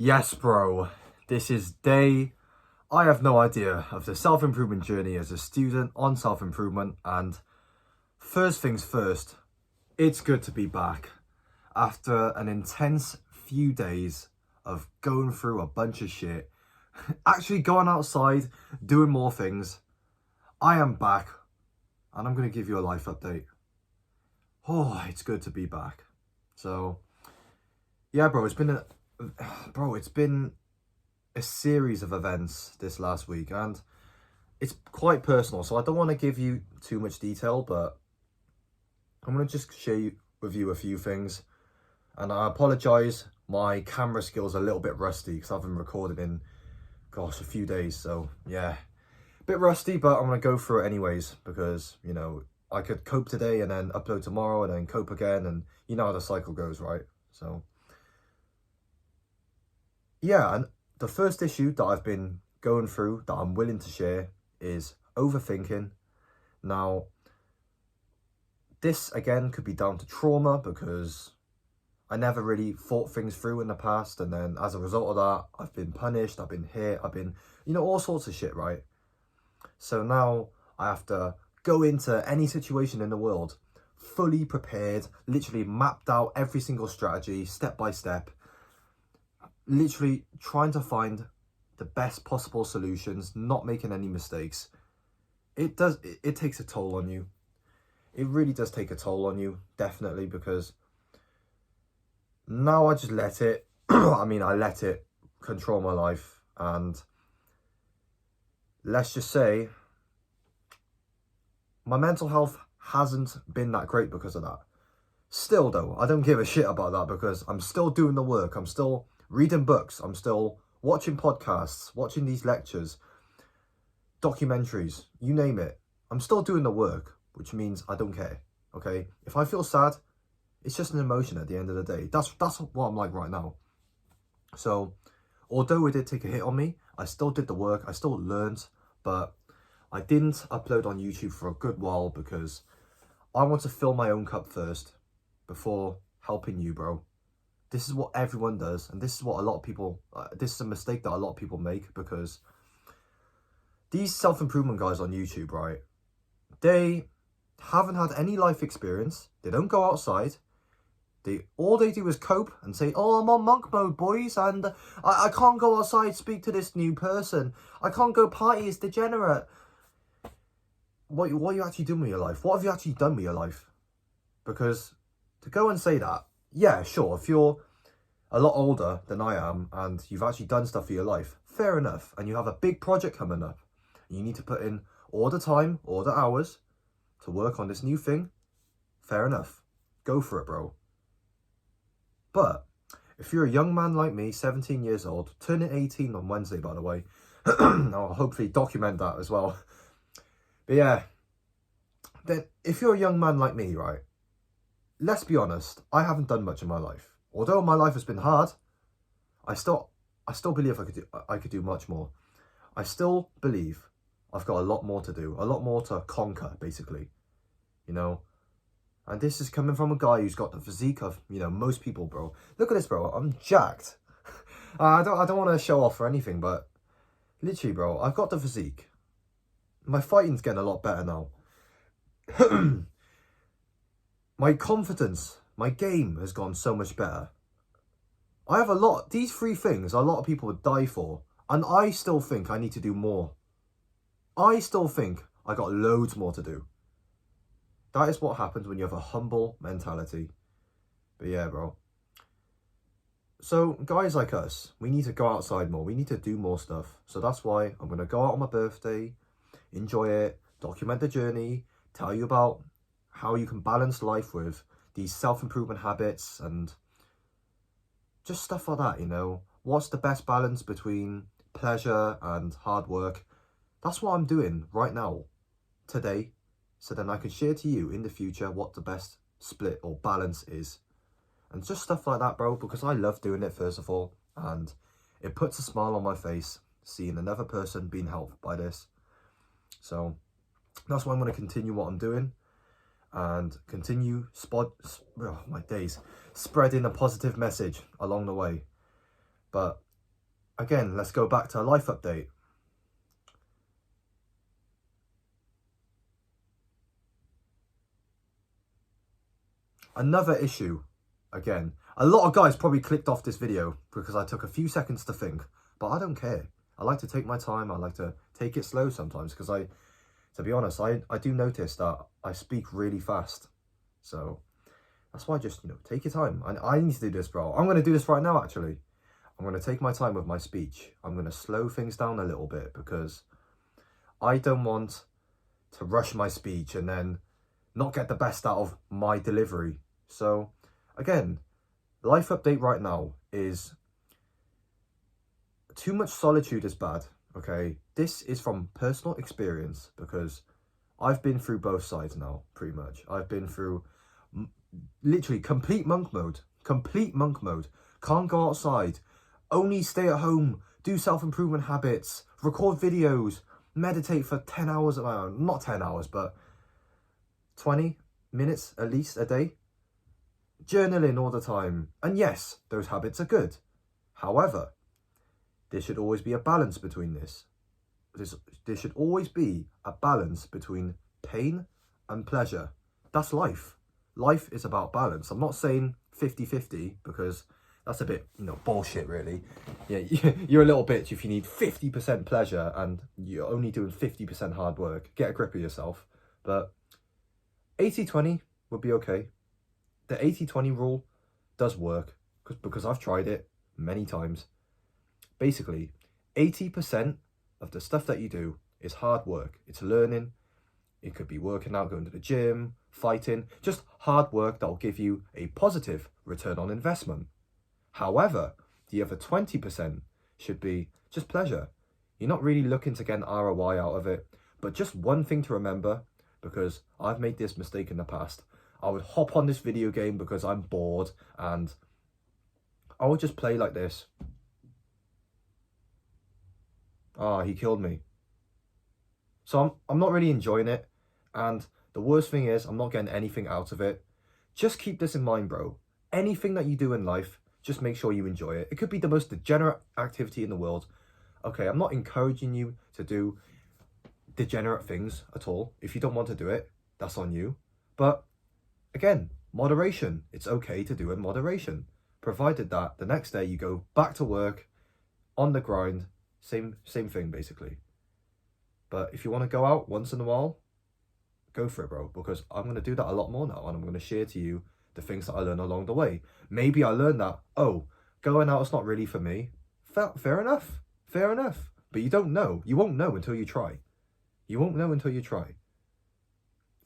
Yes, bro. This is I have no idea of the self-improvement journey as a student on self-improvement. And first things first, it's good to be back after an intense few days of going through a bunch of shit, actually going outside, doing more things. I am back and I'm going to give you a life update. Oh, it's good to be back. So, yeah, bro, it's been a series of events this last week, and it's quite personal, so I don't want to give you too much detail, but I'm going to just share with you a few things. And I apologize, my camera skills are a little bit rusty because I've been recording in a few days, so yeah, a bit rusty, but I'm going to go through it anyways because, you know, I could cope today and then upload tomorrow and then cope again, and you know how the cycle goes, right? So yeah, and the first issue that I've been going through that I'm willing to share is overthinking. Now, this again could be down to trauma because I never really thought things through in the past, and then as a result of that, I've been punished, I've been hit, I've been, all sorts of shit, right? So now I have to go into any situation in the world fully prepared, literally mapped out every single strategy, step by step, literally trying to find the best possible solutions, not making any mistakes. It takes a toll on you. It really does take a toll on you, definitely, because now I just let it, I let it control my life, and let's just say my mental health hasn't been that great because of that. Still though, I don't give a shit about that because I'm still doing the work, I'm still reading books, I'm still watching podcasts, watching these lectures, documentaries, you name it. I'm still doing the work, which means I don't care, okay? If I feel sad, it's just an emotion at the end of the day. That's what I'm like right now. So, although it did take a hit on me, I still did the work, I still learned, but I didn't upload on YouTube for a good while because I want to fill my own cup first before helping you, bro. This is what everyone does, and this is what a lot of people, this is a mistake that a lot of people make, because these self-improvement guys on YouTube, right, they haven't had any life experience, they don't go outside, all they do is cope and say, oh, I'm on monk mode, boys, and I can't go outside, speak to this new person, I can't go party, it's degenerate. What are you actually doing with your life? What have you actually done with your life? Because to go and say that, yeah, sure, if you're a lot older than I am and you've actually done stuff for your life, fair enough, and you have a big project coming up, and you need to put in all the time, all the hours to work on this new thing, fair enough. Go for it, bro. But if you're a young man like me, 17 years old, turning 18 on Wednesday, by the way, I'll hopefully document that as well. But yeah, then if you're a young man like me, right, let's be honest, I haven't done much in my life. Although my life has been hard, I still believe I could do much more. I still believe I've got a lot more to do, a lot more to conquer, basically, you know. And this is coming from a guy who's got the physique of, most people, bro. Look at this, bro. I'm jacked. I don't want to show off or anything, but literally, bro, I've got the physique. My fighting's getting a lot better now. My confidence, my game has gone so much better. I have these three things a lot of people would die for, and I still think I need to do more. I still think I got loads more to do. That is what happens when you have a humble mentality. But yeah, bro. So guys like us, we need to go outside more. We need to do more stuff. So that's why I'm going to go out on my birthday, enjoy it, document the journey, tell you about how you can balance life with these self-improvement habits and just stuff like that, What's the best balance between pleasure and hard work? That's what I'm doing right now, today, so then I can share to you in the future what the best split or balance is. And just stuff like that, bro, because I love doing it, first of all, and it puts a smile on my face seeing another person being helped by this. So that's why I'm going to continue what I'm doing and continue spreading a positive message along the way. But again, let's go back to a life update. Another issue, again, a lot of guys probably clicked off this video because I took a few seconds to think, but I don't care. I like to take my time. I like to take it slow sometimes because to be honest, I do notice that I speak really fast. So that's why just, take your time. I need to do this, bro. I'm going to do this right now, actually. I'm going to take my time with my speech. I'm going to slow things down a little bit because I don't want to rush my speech and then not get the best out of my delivery. So again, life update right now is too much solitude is bad. Okay, this is from personal experience because I've been through both sides now, pretty much. I've been through literally complete monk mode. Can't go outside, only stay at home, do self-improvement habits, record videos, meditate for 10 hours, not 10 hours, but 20 minutes at least a day, journaling all the time. And yes, those habits are good. However, there should always be a balance between this. There should always be a balance between pain and pleasure. That's life. Life is about balance. I'm not saying 50-50 because that's a bit, bullshit, really. Yeah, you're a little bitch if you need 50% pleasure and you're only doing 50% hard work. Get a grip of yourself. But 80-20 would be okay. The 80-20 rule does work because I've tried it many times. Basically, 80% of the stuff that you do is hard work. It's learning. It could be working out, going to the gym, fighting, just hard work that will give you a positive return on investment. However, the other 20% should be just pleasure. You're not really looking to get an ROI out of it, but just one thing to remember, because I've made this mistake in the past. I would hop on this video game because I'm bored and I would just play like this. Ah, he killed me. So I'm not really enjoying it. And the worst thing is I'm not getting anything out of it. Just keep this in mind, bro. Anything that you do in life, just make sure you enjoy it. It could be the most degenerate activity in the world. Okay, I'm not encouraging you to do degenerate things at all. If you don't want to do it, that's on you. But again, moderation. It's okay to do in moderation, provided that the next day you go back to work on the grind. Same thing, basically. But if you want to go out once in a while, go for it, bro, because I'm going to do that a lot more now, and I'm going to share to you the things that I learned along the way. Maybe I learned that, going out is not really for me. Fair enough. But you don't know. You won't know until you try.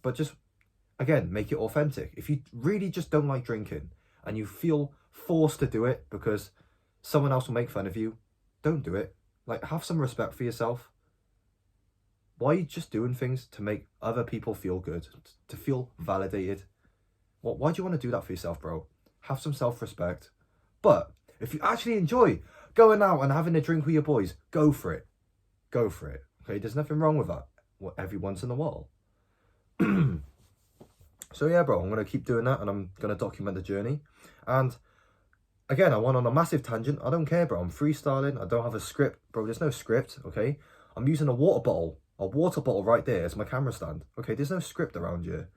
But just, again, make it authentic. If you really just don't like drinking and you feel forced to do it because someone else will make fun of you, don't do it. Like, have some respect for yourself. Why are you just doing things to make other people feel good, to feel validated? Why do you want to do that for yourself, bro? Have some self-respect. But if you actually enjoy going out and having a drink with your boys, go for it. Okay, there's nothing wrong with that. Every once in a while. So yeah, bro, I'm going to keep doing that and I'm going to document the journey. And again, I went on a massive tangent. I don't care, bro. I'm freestyling. I don't have a script, bro. There's no script, okay? I'm using a water bottle right there as my camera stand. Okay, there's no script around here.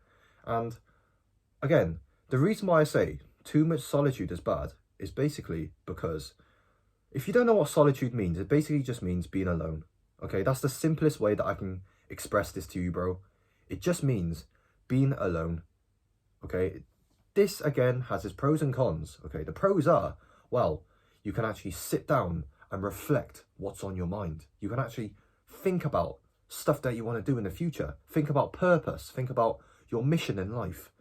And again, the reason why I say too much solitude is bad is basically because if you don't know what solitude means, it basically just means being alone. Okay, that's the simplest way that I can express this to you, bro. It just means being alone. Okay, this again has its pros and cons. Okay, the pros are, well, you can actually sit down and reflect what's on your mind. You can actually think about stuff that you want to do in the future. Think about purpose. Think about your mission in life.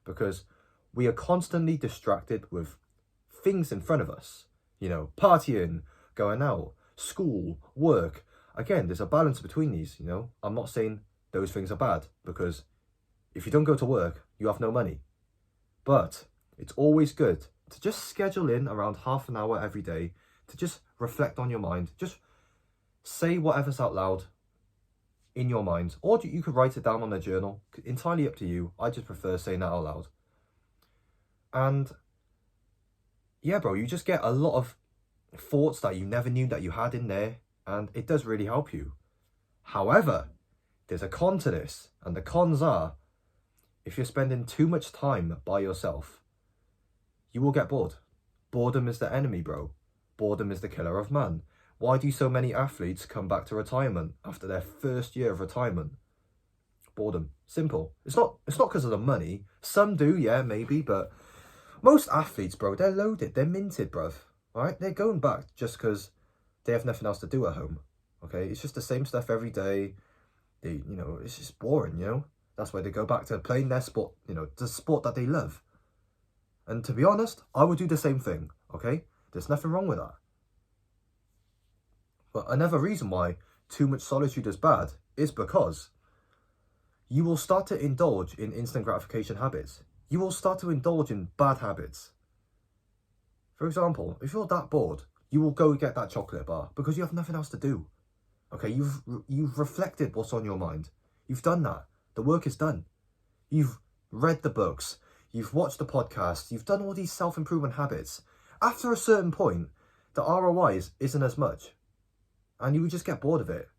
Because we are constantly distracted with things in front of us. Partying, going out, school, work. Again, there's a balance between these, I'm not saying those things are bad, because if you don't go to work, you have no money. But it's always good to just schedule in around half an hour every day to just reflect on your mind. Just say whatever's out loud in your mind, or you could write it down on a journal. Entirely up to you. I just prefer saying that out loud. And yeah, bro, you just get a lot of thoughts that you never knew that you had in there, and it does really help you. However, there's a con to this, and the cons are, if you're spending too much time by yourself, you will get bored. Boredom is the enemy, bro. Boredom is the killer of man. Why do so many athletes come back to retirement after their first year of retirement? Boredom. Simple. It's not because of the money. Some do, yeah, maybe, but most athletes, bro, they're loaded. They're minted, bruv. Alright? They're going back just because they have nothing else to do at home. Okay? It's just the same stuff every day. It's just boring, That's why they go back to playing their sport, the sport that they love. And to be honest, I would do the same thing, okay? There's nothing wrong with that. But another reason why too much solitude is bad is because you will start to indulge in instant gratification habits. You will start to indulge in bad habits. For example, if you're that bored, you will go get that chocolate bar because you have nothing else to do. Okay, you've reflected what's on your mind. You've done that. The work is done. You've read the books. You've watched the podcasts. You've done all these self-improvement habits. After a certain point, the ROI isn't as much. And you would just get bored of it.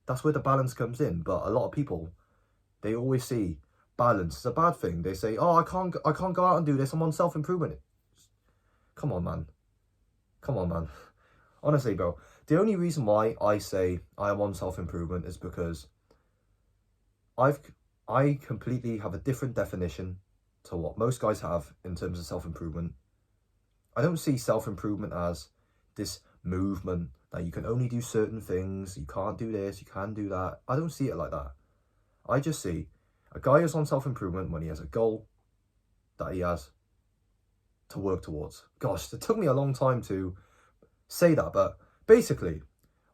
That's where the balance comes in. But a lot of people, they always see balance as a bad thing. They say, oh, I can't go out and do this. I'm on self-improvement. Come on, man. Honestly, bro, the only reason why I say I am on self-improvement is because I completely have a different definition to what most guys have in terms of self-improvement. I don't see self-improvement as this movement that you can only do certain things, you can't do this, you can do that. I don't see it like that. I just see a guy who's on self-improvement when he has a goal that he has to work towards. Gosh, it took me a long time to say that, but basically,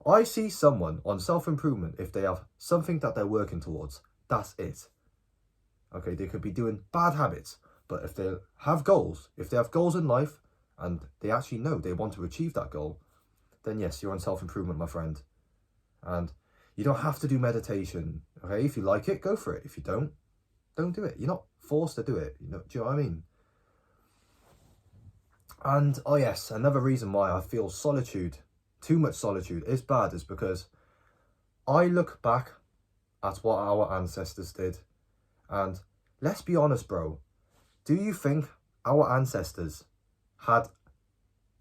I see someone on self-improvement if they have something that they're working towards. That's it. Okay, they could be doing bad habits, but if they have goals in life, and they actually know they want to achieve that goal, then yes, you're on self-improvement, my friend. And you don't have to do meditation. Okay, if you like it, go for it. If you don't do it. You're not forced to do it. Do you know what I mean? And oh yes, another reason why I feel too much solitude is bad is because I look back at what our ancestors did. And let's be honest, bro. Do you think our ancestors had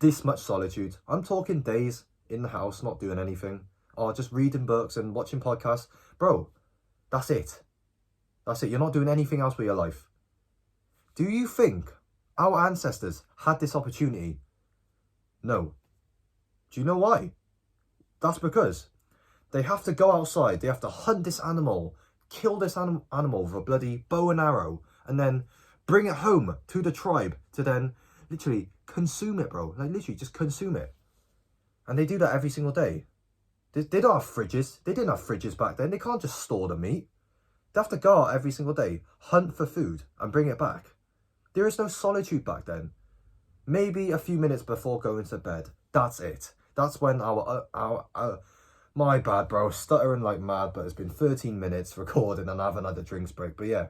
this much solitude? I'm talking days in the house, not doing anything, or just reading books and watching podcasts. Bro, that's it. You're not doing anything else with your life. Do you think our ancestors had this opportunity? No. Do you know why? That's because they have to go outside, they have to hunt this animal, kill this animal with a bloody bow and arrow, and then bring it home to the tribe to then literally consume it, bro. Like literally just consume it. And they do that every single day. They don't have fridges. They didn't have fridges back then. They can't just store the meat. They have to go out every single day, hunt for food and bring it back. There is no solitude back then. Maybe a few minutes before going to bed. That's it. That's when my bad, bro, stuttering like mad, but it's been 13 minutes recording and I haven't had a drinks break. But yeah,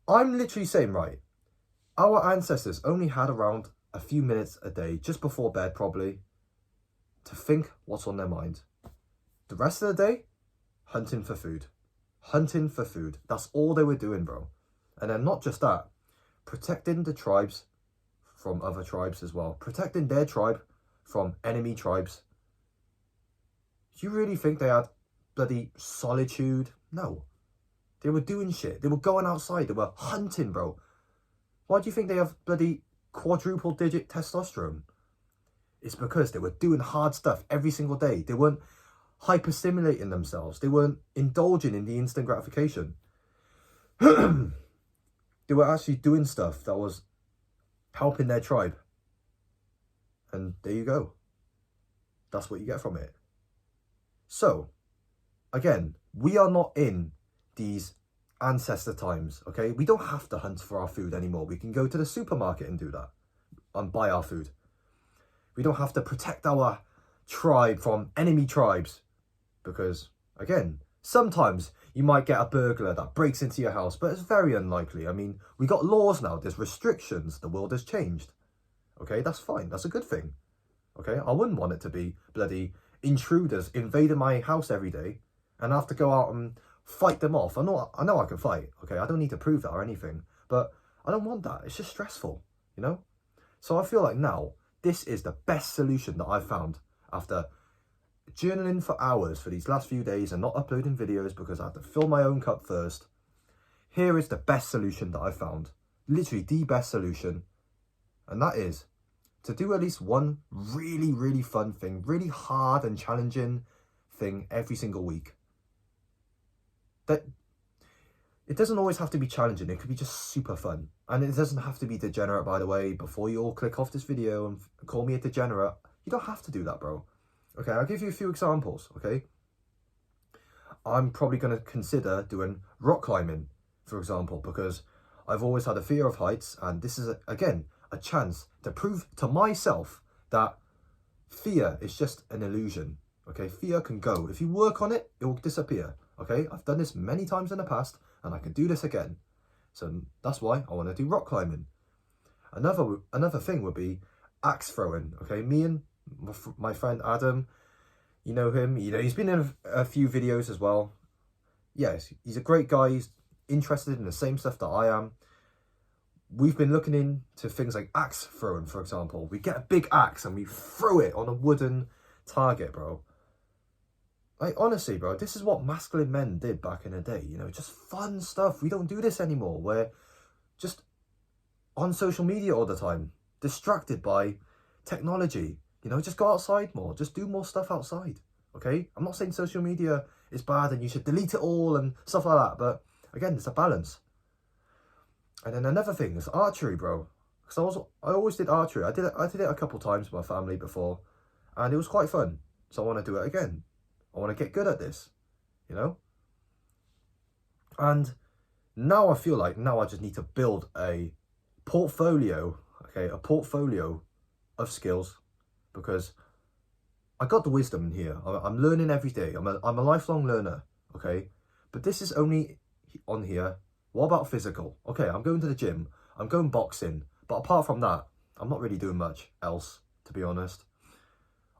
I'm literally saying, right, our ancestors only had around a few minutes a day, just before bed probably, to think what's on their mind. The rest of the day, hunting for food. Hunting for food. That's all they were doing, bro. And then not just that, protecting the tribes from other tribes as well. Protecting their tribe from enemy tribes. Do you really think they had bloody solitude? No. They were doing shit. They were going outside. They were hunting, bro. Why do you think they have bloody quadruple digit testosterone? It's because they were doing hard stuff every single day. They weren't hyperstimulating themselves. They weren't indulging in the instant gratification. They were actually doing stuff that was helping their tribe. And there you go. That's what you get from it. So, again, we are not in these ancestor times, okay? We don't have to hunt for our food anymore. We can go to the supermarket and do that and buy our food. We don't have to protect our tribe from enemy tribes because, again, sometimes you might get a burglar that breaks into your house, but it's very unlikely. I mean, we got laws now. There's restrictions. The world has changed. Okay, that's fine. That's a good thing. okay? I wouldn't want it to be bloody intruders invading my house every day and I have to go out and fight them off. I know I can fight, okay? I don't need to prove that or anything, but I don't want that. It's just stressful, you know? So I feel like now, this is the best solution that I've found after journaling for hours for these last few days and not uploading videos because I had to fill my own cup first. Here is the best solution that I've found. Literally the best solution. And that is to do at least one really, really fun thing, really hard and challenging thing every single week. That it doesn't always have to be challenging. It could be just super fun. And it doesn't have to be degenerate, by the way. Before you all click off this video and call me a degenerate, you don't have to do that, bro. Okay, I'll give you a few examples, okay? I'm probably going to consider doing rock climbing, for example, because I've always had a fear of heights, and this is, again, a chance to prove to myself that fear is just an illusion, okay? Fear can go. If you work on it, it will disappear, okay? I've done this many times in the past, and I can do this again. So that's why I want to do rock climbing. Another thing would be axe throwing, okay? Me and my friend Adam, you know him, he's been in a few videos as well. Yes, he's a great guy. He's interested in the same stuff that I am. We've been looking into things like axe throwing, for example. We get a big axe and we throw it on a wooden target, bro. Like, honestly, bro, this is what masculine men did back in the day, just fun stuff. We don't do this anymore. We're just on social media all the time, distracted by technology. Just go outside more. Just do more stuff outside, okay? I'm not saying social media is bad and you should delete it all and stuff like that, but again, it's a balance. And then another thing is archery, bro. Because I always did archery. I did it a couple times with my family before, and it was quite fun. So I want to do it again. I want to get good at this, And now I feel like I just need to build a portfolio, okay? A portfolio of skills, because I got the wisdom in here. I'm learning every day. I'm a lifelong learner, okay? But this is only on here. What about physical? Okay, I'm going to the gym. I'm going boxing. But apart from that, I'm not really doing much else, to be honest.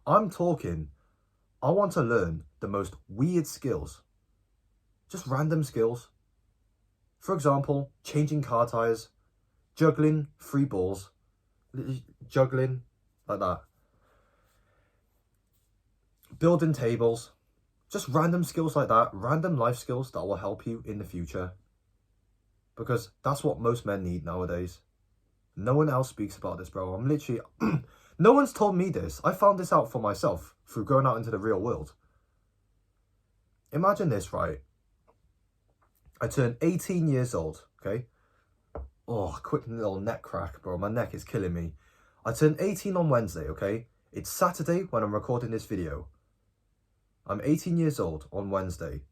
I'm talking, I want to learn the most weird skills. Just random skills. For example, changing car tires, juggling 3 balls, juggling like that. Building tables, just random skills like that, random life skills that will help you in the future. Because that's what most men need nowadays. No one else speaks about this, bro. I'm literally, no one's told me this. I found this out for myself through going out into the real world. Imagine this, right? I turned 18 years old, okay? Oh, quick little neck crack, bro. My neck is killing me. I turned 18 on Wednesday, okay? It's Saturday when I'm recording this video. I'm 18 years old on Wednesday.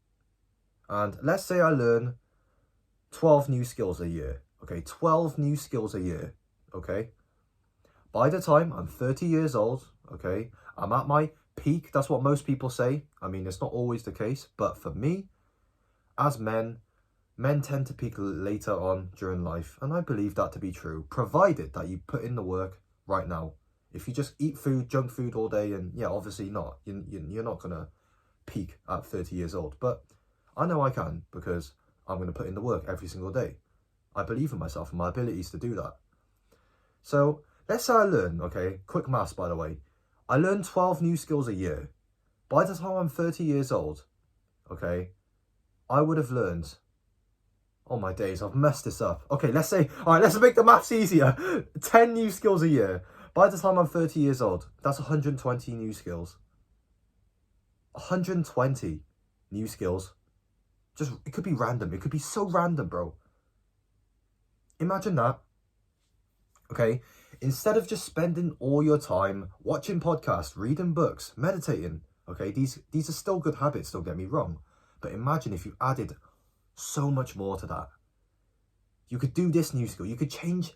And let's say I learn 12 new skills a year, okay? 12 new skills a year, okay? By the time I'm 30 years old, okay, I'm at my peak. That's what most people say. I mean, it's not always the case, but for me, as men tend to peak later on during life, and I believe that to be true, provided that you put in the work right now. If you just eat food, junk food all day, and yeah, obviously not, you're not gonna peak at 30 years old, but I know I can, because I'm going to put in the work every single day. I believe in myself and my abilities to do that. So let's say I learn, okay, quick maths, by the way. I learn 12 new skills a year. By the time I'm 30 years old, okay, I would have learned, oh my days, I've messed this up. Okay, let's say, all right, let's make the maths easier. 10 new skills a year. By the time I'm 30 years old, that's 120 new skills. 120 new skills. Just, it could be random. It could be so random, bro. Imagine that. Okay? Instead of just spending all your time watching podcasts, reading books, meditating, okay? These are still good habits, don't get me wrong. But imagine if you added so much more to that. You could do this new skill. You could change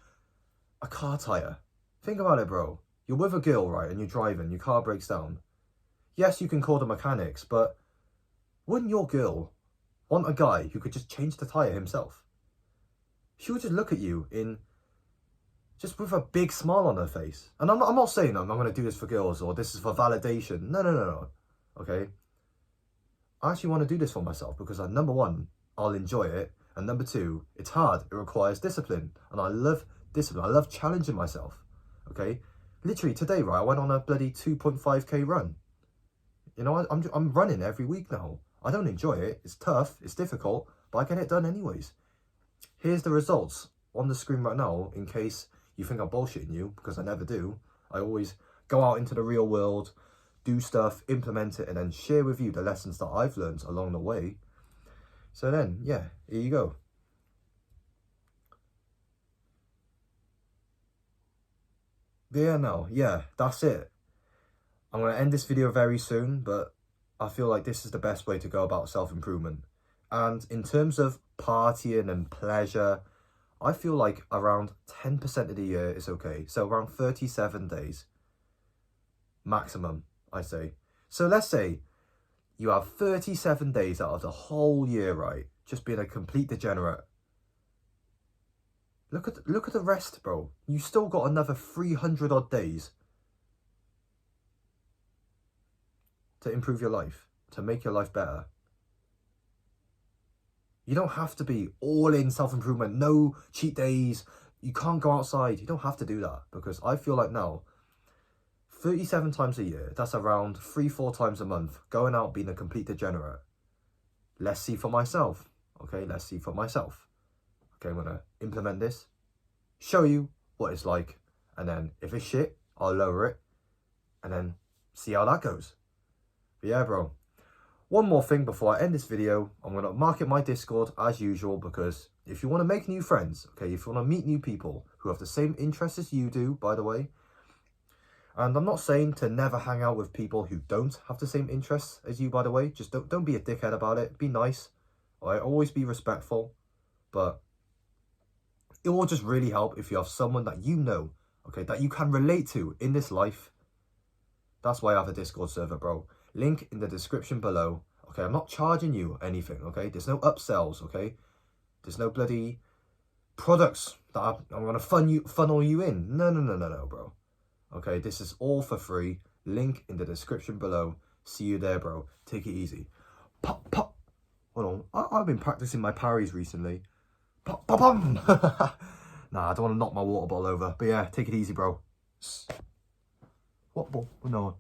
a car tire. Think about it, bro. You're with a girl, right? And you're driving. Your car breaks down. Yes, you can call the mechanics, but wouldn't your girl want a guy who could just change the tire himself? She would just look at you in just with a big smile on her face. And I'm not saying I'm going to do this for girls or this is for validation. No. Okay? I actually want to do this for myself because number one, I'll enjoy it. And number two, it's hard. It requires discipline. And I love discipline. I love challenging myself. Okay? Literally today, right, I went on a bloody 2.5k run. You know, I'm running every week now. I don't enjoy it. It's tough. It's difficult. But I get it done anyways. Here's the results on the screen right now in case you think I'm bullshitting you, because I never do. I always go out into the real world, do stuff, implement it, and then share with you the lessons that I've learned along the way. So then, yeah, here you go. There now, yeah, that's it. I'm going to end this video very soon, but I feel like this is the best way to go about self-improvement. And in terms of partying and pleasure, I feel like around 10% of the year is okay. So around 37 days maximum, I say. So let's say you have 37 days out of the whole year, right? Just being a complete degenerate. Look at the rest, bro. You still got another 300 odd days to improve your life, to make your life better. You don't have to be all in self-improvement, no cheat days. You can't go outside. You don't have to do that, because I feel like now 37 times a year, that's around 3-4 times a month, going out being a complete degenerate. Let's see for myself. Okay, let's see for myself. Okay, I'm gonna implement this, show you what it's like, and then if it's shit, I'll lower it, and then see how that goes. But yeah, bro. One more thing before I end this video, I'm gonna market my Discord as usual, because if you want to make new friends, okay, if you want to meet new people who have the same interests as you do, by the way, and I'm not saying to never hang out with people who don't have the same interests as you, by the way, just don't be a dickhead about it, be nice, all right, always be respectful, but it will just really help if you have someone that you know, okay, that you can relate to in this life. That's why I have a Discord server, bro. Link in the description below. Okay, I'm not charging you anything, okay? There's no upsells, okay? There's no bloody products that I'm going to funnel you in. No, bro. Okay, this is all for free. Link in the description below. See you there, bro. Take it easy. Pop, pop. Hold on. I've been practicing my parries recently. Pop, pop, pop. Nah, I don't want to knock my water bottle over. But yeah, take it easy, bro. What ball? No.